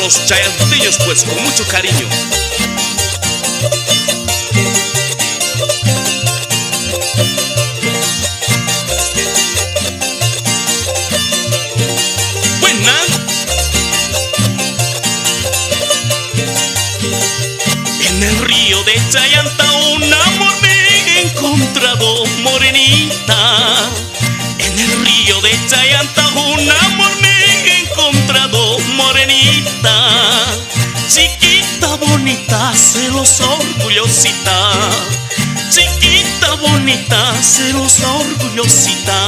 los chayanteños pues con mucho cariño. Buena. En el río de Chayanta un amor me he encontrado, morenita. En el río de Chayanta un amor me he encontrado, morenita. Chiquita, bonita, celosa, orgullosita. Chiquita, bonita, celosa, orgullosita.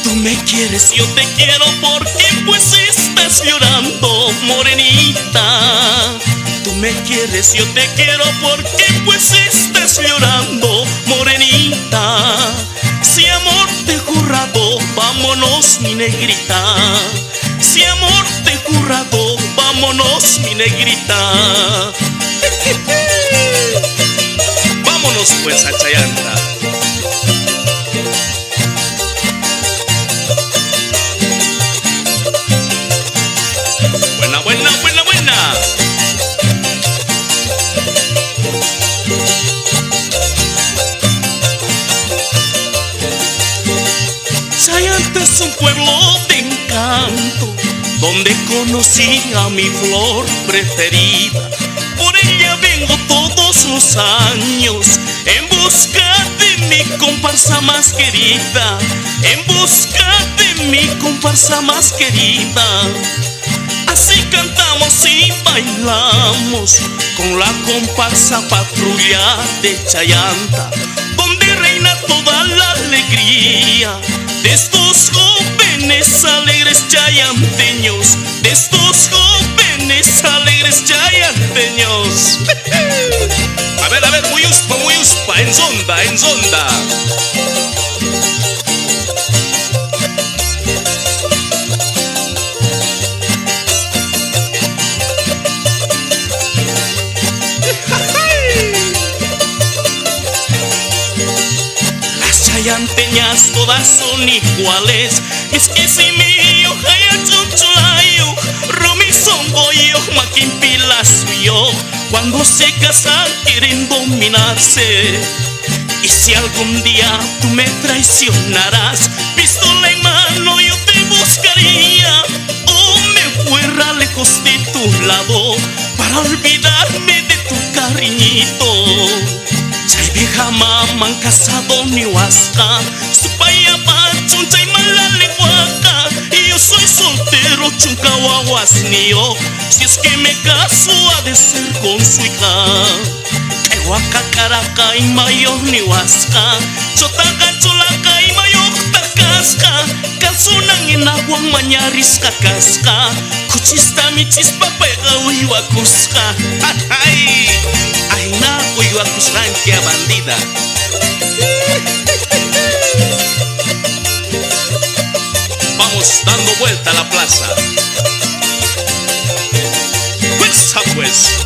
Tú me quieres, yo te quiero, porque pues estás llorando, morenita. Tú me quieres, yo te quiero, porque pues estás llorando, morenita. Si amor te he jurado, vámonos mi negrita. Si amor te he jurado, vámonos mi negrita. Vámonos pues a Chayanta. Buena, buena, buena, buena. Chayanta es un pueblo de encanto, donde conocí a mi flor preferida. Por ella vengo todos los años, en busca de mi comparsa más querida. En busca de mi comparsa más querida. Así cantamos y bailamos con la comparsa patrulla de Chayanta, donde reina toda la alegría de estos jóvenes alegres chayanteños, de estos jóvenes alegres chayanteños. A ver, muy uspa, en zonda, en zonda. Chayanteñas todas son iguales. Es que si mi yo haya chuchulayo, Romy songo yo, maquimpila suyo. Cuando se casan quieren dominarse. Y si algún día tú me traicionarás, pistola en mano yo te buscaría. O me fuera lejos de tu lado para olvidarme de tu cariñito. Vieja mamá casado ni huasca, su paya pachun chay malalenguaca. Y yo soy soltero chuncahuaguas ni yo. Si es que me caso ha de ser con su hija. Ehuaca caraca y mayor ni huasca, chotaca cholaca y mayor tacasca. Calzunan en agua mañarisca casca, cuchista mi chispa pega huihuacusca. Ay, ay na huihuacusranquia bandida. Vamos dando vuelta a la plaza. Pues, pues.